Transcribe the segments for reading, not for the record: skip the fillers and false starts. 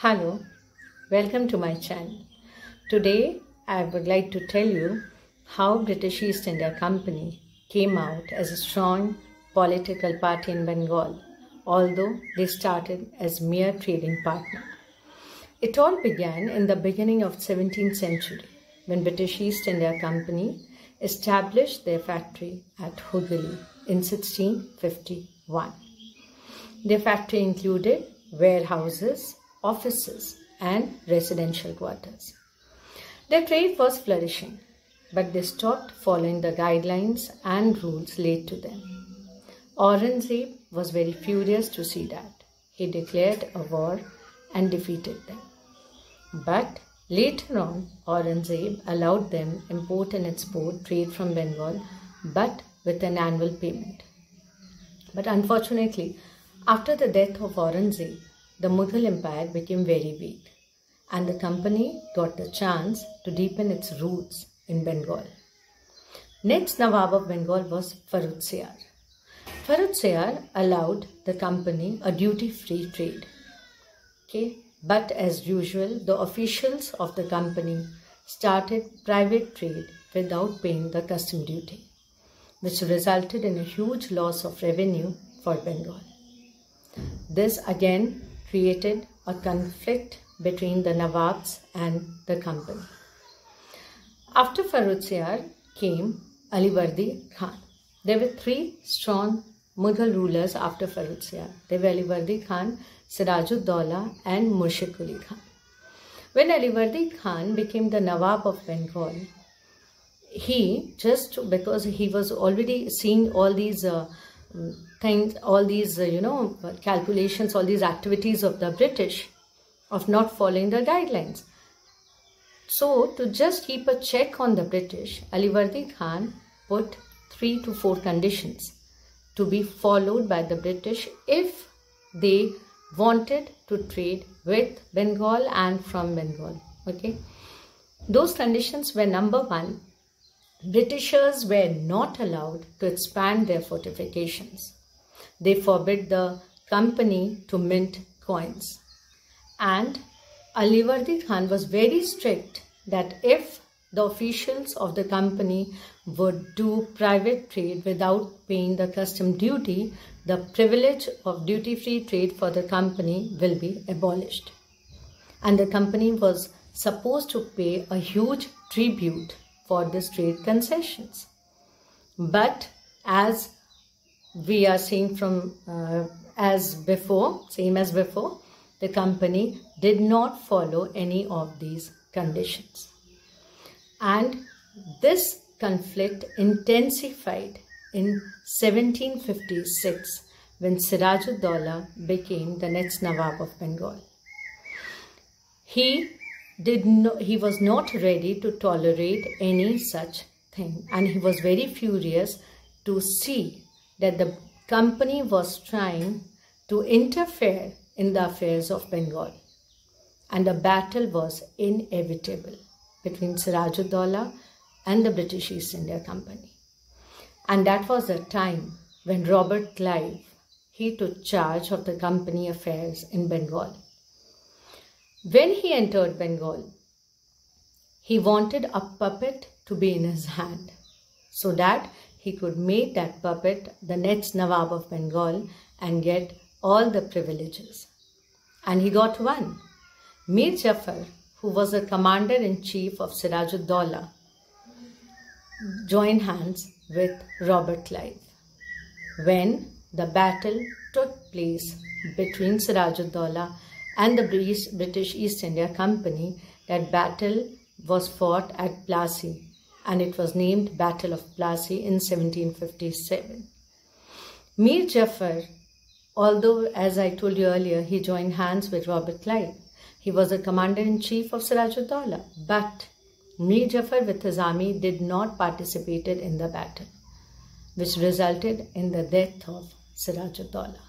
Hello, welcome to my channel. Today I would like to tell you how British East India Company came out as a strong political party in Bengal, although they started as mere trading partner. It all began in the beginning of 17th century when British East India Company established their factory at Hooghly in 1651. Their factory included warehouses, offices, and residential quarters. Their trade was flourishing, but they stopped following the guidelines and rules laid to them. Aurangzeb was very furious to see that. He declared a war and defeated them. But later on, Aurangzeb allowed them import and export trade from Bengal, but with an annual payment. But unfortunately, after the death of Aurangzeb, the Mughal Empire became very weak, and the company got the chance to deepen its roots in Bengal. Next Nawab of Bengal was Farrukh Siyar. Farrukh Siyar allowed the company a duty-free trade. But as usual, the officials of the company started private trade without paying the custom duty, which resulted in a huge loss of revenue for Bengal. This again created a conflict between the Nawabs and the company. After Farrukh Siyar came Alivardi Khan. There were three strong Mughal rulers after Farrukh Siyar. They were Alivardi Khan, Sirajud-Daulah, and Murshid Quli Khan. When Alivardi Khan became the Nawab of Bengal, because he was already seeing all these things, all these, calculations, all these activities of the British of not following the guidelines. So, to just keep a check on the British, Alivardi Khan put 3 to 4 conditions to be followed by the British if they wanted to trade with Bengal and from Bengal. Those conditions were: number 1, Britishers were not allowed to expand their fortifications. They forbid the company to mint coins. And Alivardi Khan was very strict that if the officials of the company would do private trade without paying the custom duty, the privilege of duty-free trade for the company will be abolished. And the company was supposed to pay a huge tribute for this trade concessions. But as we are seeing from same as before, the company did not follow any of these conditions. And this conflict intensified in 1756 when Sirajud-Daulah became the next Nawab of Bengal. He was not ready to tolerate any such thing, and he was very furious to see that the company was trying to interfere in the affairs of Bengal, and a battle was inevitable between Sirajud-Daulah and the British East India Company. And that was the time when Robert Clive, he took charge of the company affairs in Bengal. When he entered Bengal, he wanted a puppet to be in his hand so that he could make that puppet the next Nawab of Bengal and get all the privileges. And he got one. Mir Jafar, who was the commander-in-chief of Sirajud-Daulah, joined hands with Robert Clive. When the battle took place between Sirajud-Daulah and the British East India Company, that battle was fought at Plassey, and it was named Battle of Plassey in 1757. Mir Jafar, although as I told you earlier, he joined hands with Robert Clive, he was the commander-in-chief of Sirajud-Daulah, but Mir Jafar with his army did not participate in the battle, which resulted in the death of Sirajud-Daulah.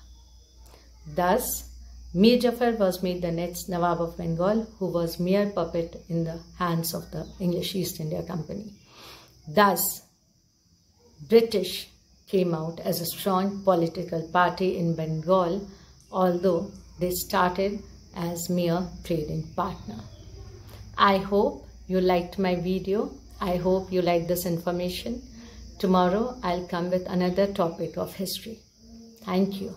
Thus, Mir Jafar was made the next Nawab of Bengal, who was mere puppet in the hands of the English East India Company. Thus, British came out as a strong political party in Bengal, although they started as mere trading partner. I hope you liked my video. I hope you like this information. Tomorrow I'll come with another topic of history. Thank you.